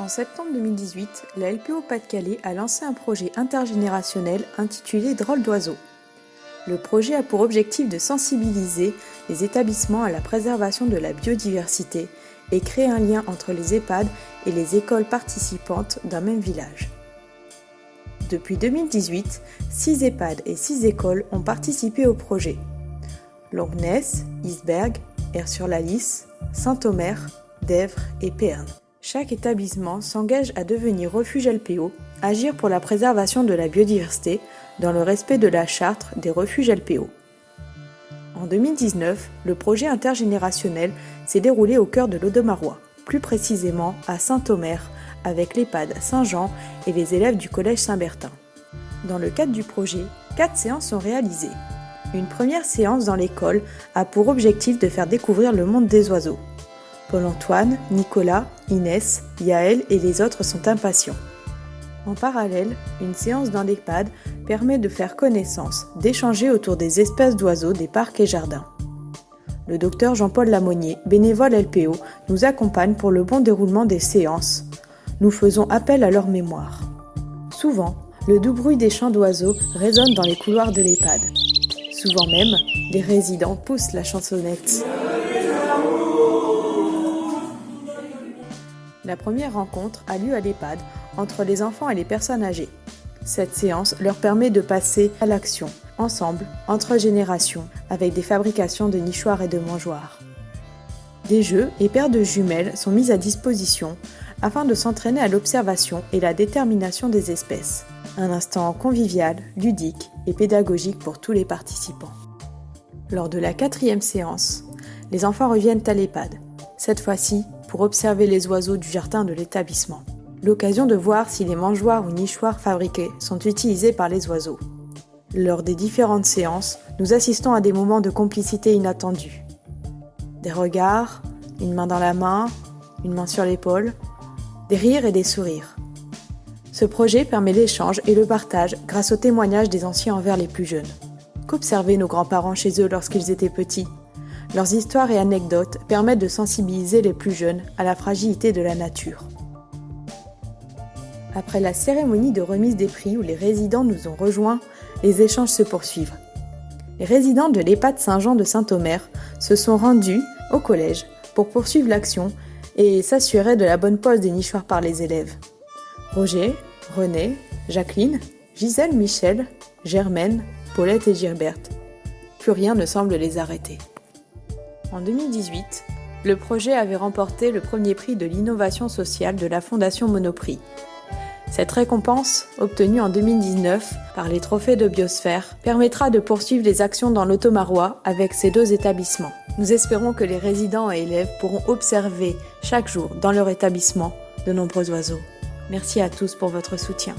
En septembre 2018, la LPO Pas-de-Calais a lancé un projet intergénérationnel intitulé Drôle d'oiseau. Le projet a pour objectif de sensibiliser les établissements à la préservation de la biodiversité et créer un lien entre les EHPAD et les écoles participantes d'un même village. Depuis 2018, 6 EHPAD et 6 écoles ont participé au projet. Longnes, Isberg, Aire-sur-la-Lys, Saint-Omer, Dèvres et Péern. Chaque établissement s'engage à devenir refuge LPO, agir pour la préservation de la biodiversité dans le respect de la charte des refuges LPO. En 2019, le projet intergénérationnel s'est déroulé au cœur de l'Audomarois, plus précisément à Saint-Omer, avec l'EHPAD Saint-Jean et les élèves du collège Saint-Bertin. Dans le cadre du projet, 4 séances sont réalisées. Une première séance dans l'école a pour objectif de faire découvrir le monde des oiseaux. Paul-Antoine, Nicolas, Inès, Yaël et les autres sont impatients. En parallèle, une séance dans l'EHPAD permet de faire connaissance, d'échanger autour des espèces d'oiseaux des parcs et jardins. Le docteur Jean-Paul Lamonnier, bénévole LPO, nous accompagne pour le bon déroulement des séances. Nous faisons appel à leur mémoire. Souvent, le doux bruit des chants d'oiseaux résonne dans les couloirs de l'EHPAD. Souvent même, les résidents poussent la chansonnette. La première rencontre a lieu à l'EHPAD entre les enfants et les personnes âgées. Cette séance leur permet de passer à l'action, ensemble, entre générations, avec des fabrications de nichoirs et de mangeoires. Des jeux et paires de jumelles sont mis à disposition afin de s'entraîner à l'observation et la détermination des espèces. Un instant convivial, ludique et pédagogique pour tous les participants. Lors de la 4e séance, les enfants reviennent à l'EHPAD, cette fois-ci pour observer les oiseaux du jardin de l'établissement. L'occasion de voir si les mangeoires ou nichoirs fabriqués sont utilisés par les oiseaux. Lors des différentes séances, nous assistons à des moments de complicité inattendus. Des regards, une main dans la main, une main sur l'épaule, des rires et des sourires. Ce projet permet l'échange et le partage grâce au témoignage des anciens envers les plus jeunes. Qu'observaient nos grands-parents chez eux lorsqu'ils étaient petits ? Leurs histoires et anecdotes permettent de sensibiliser les plus jeunes à la fragilité de la nature. Après la cérémonie de remise des prix où les résidents nous ont rejoints, les échanges se poursuivent. Les résidents de l'EHPAD Saint-Jean de Saint-Omer se sont rendus au collège pour poursuivre l'action et s'assurer de la bonne pose des nichoirs par les élèves. Roger, René, Jacqueline, Gisèle, Michel, Germaine, Paulette et Gilberte. Plus rien ne semble les arrêter. En 2018, le projet avait remporté le premier prix de l'innovation sociale de la Fondation Monoprix. Cette récompense, obtenue en 2019 par les trophées de biosphère, permettra de poursuivre les actions dans l'Audomarois avec ces 2 établissements. Nous espérons que les résidents et élèves pourront observer chaque jour dans leur établissement de nombreux oiseaux. Merci à tous pour votre soutien.